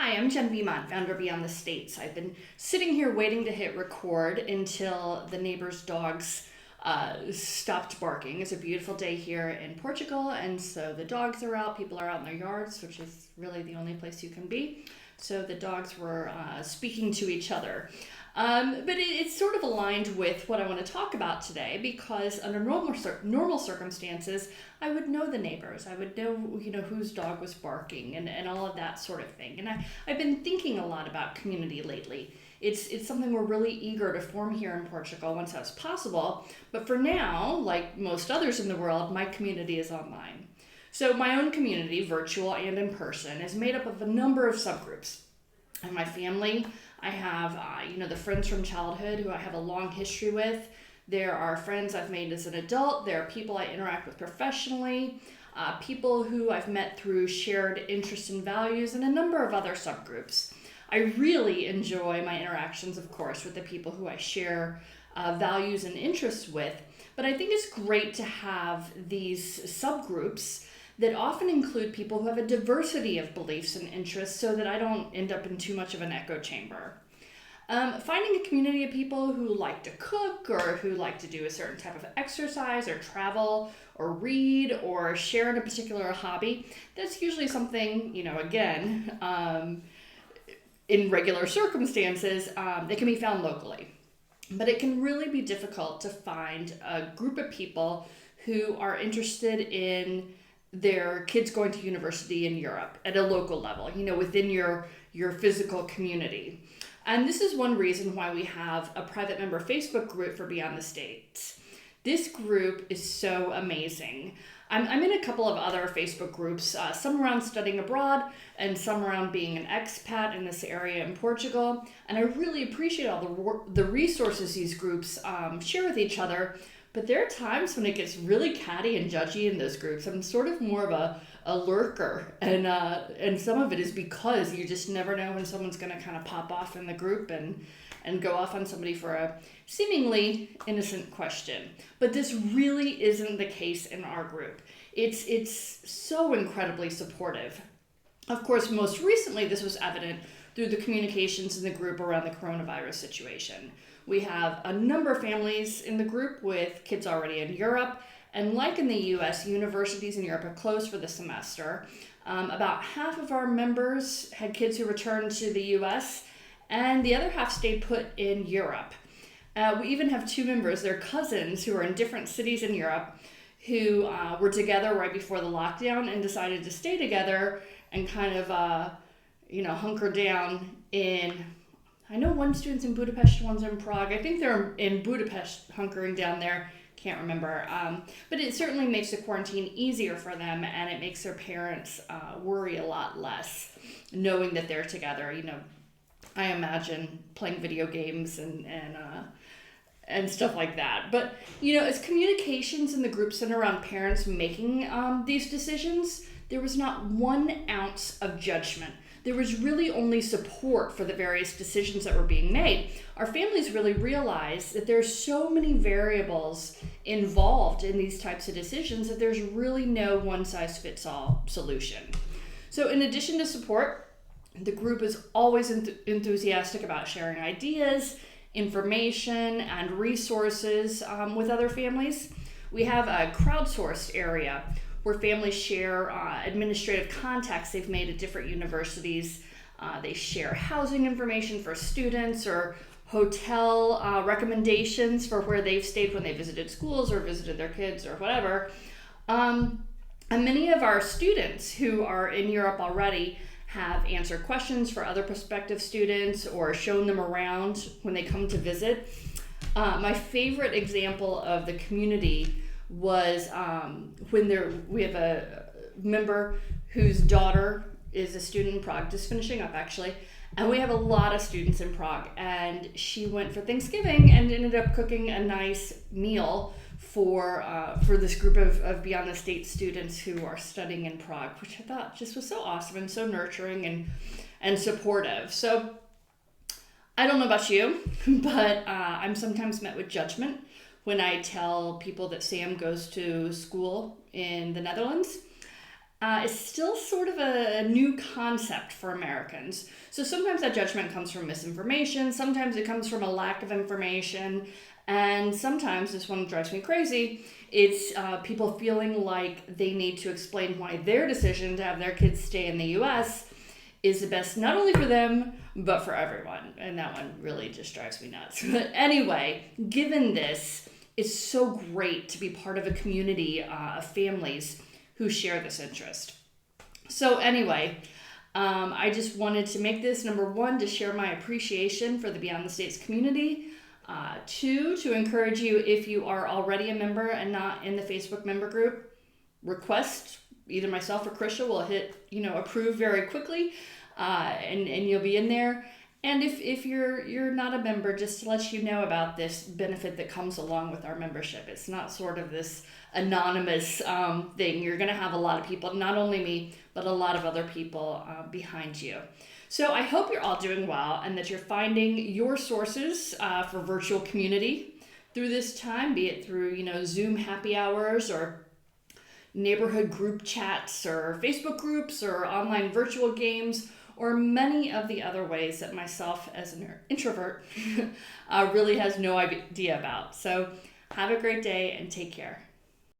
Hi, I'm Jen Beamont, founder of Beyond the States. I've been sitting here waiting to hit record until the neighbor's dogs stopped barking. It's a beautiful day here in Portugal, and so the dogs are out, people are out in their yards, which is really the only place you can be. So the dogs were speaking to each other. But it's sort of aligned with what I want to talk about today because under normal circumstances, I would know the neighbors. I would know, whose dog was barking and all of that sort of thing. And I've been thinking a lot about community lately. It's something we're really eager to form here in Portugal once that's possible. But for now, like most others in the world, my community is online. So my own community, virtual and in person, is made up of a number of subgroups. In my family, I have, the friends from childhood who I have a long history with. There are friends I've made as an adult. There are people I interact with professionally, people who I've met through shared interests and values, and a number of other subgroups. I really enjoy my interactions, of course, with the people who I share values and interests with, but I think it's great to have these subgroups that often include people who have a diversity of beliefs and interests so that I don't end up in too much of an echo chamber. Finding a community of people who like to cook or who like to do a certain type of exercise or travel or read or share in a particular hobby, that's usually something, in regular circumstances, that can be found locally. But it can really be difficult to find a group of people who are interested in their kids going to university in Europe at a local level, within your physical community. And this is one reason why we have a private member Facebook group for Beyond the States. This group is so amazing. I'm in a couple of other Facebook groups, some around studying abroad and some around being an expat in this area in Portugal. And I really appreciate all the resources these groups share with each other. But there are times when it gets really catty and judgy in those groups. I'm sort of more of a lurker, and some of it is because you just never know when someone's going to kind of pop off in the group and go off on somebody for a seemingly innocent question. But this really isn't the case in our group. It's so incredibly supportive. Of course, most recently this was evident through the communications in the group around the coronavirus situation. We have a number of families in the group with kids already in Europe, and like in the US, universities in Europe are closed for the semester. About half of our members had kids who returned to the US, and the other half stayed put in Europe. We even have two members, they're cousins who are in different cities in Europe, who were together right before the lockdown and decided to stay together and kind of hunker down in, I know one student's in Budapest, one's in Prague. I think they're in Budapest hunkering down there. Can't remember. But it certainly makes the quarantine easier for them, and it makes their parents worry a lot less knowing that they're together. I imagine playing video games and stuff like that. But, as communications in the group center around parents making these decisions, there was not 1 ounce of judgment. There was really only support for the various decisions that were being made. Our families really realized that there's so many variables involved in these types of decisions that there's really no one-size-fits-all solution. So in addition to support, the group is always enthusiastic about sharing ideas, information, and resources with other families. We have a crowdsourced area where families share administrative contacts they've made at different universities. They share housing information for students or hotel recommendations for where they've stayed when they visited schools or visited their kids or whatever. And many of our students who are in Europe already have answered questions for other prospective students or shown them around when they come to visit. My favorite example of the community was when we have a member whose daughter is a student in Prague, just finishing up actually, and we have a lot of students in Prague, and she went for Thanksgiving and ended up cooking a nice meal for this group of Beyond the State students who are studying in Prague, which I thought just was so awesome and so nurturing and supportive. So I don't know about you, but I'm sometimes met with judgment when I tell people that Sam goes to school in the Netherlands. is still sort of a new concept for Americans. So sometimes that judgment comes from misinformation, sometimes it comes from a lack of information, and sometimes, this one drives me crazy, it's people feeling like they need to explain why their decision to have their kids stay in the US is the best not only for them, but for everyone. And that one really just drives me nuts. But anyway, given this, it's so great to be part of a community of families who share this interest. So anyway, I just wanted to make this, number one, to share my appreciation for the Beyond the States community. Two, to encourage you, if you are already a member and not in the Facebook member group, request. Either myself or Krisha will hit, approve very quickly, and you'll be in there. And if you're not a member, just to let you know about this benefit that comes along with our membership. It's not sort of this anonymous thing. You're going to have a lot of people, not only me, but a lot of other people behind you. So I hope you're all doing well and that you're finding your sources for virtual community through this time, be it through, Zoom happy hours or neighborhood group chats or Facebook groups or online virtual games, or many of the other ways that myself as an introvert really has no idea about. So have a great day and take care.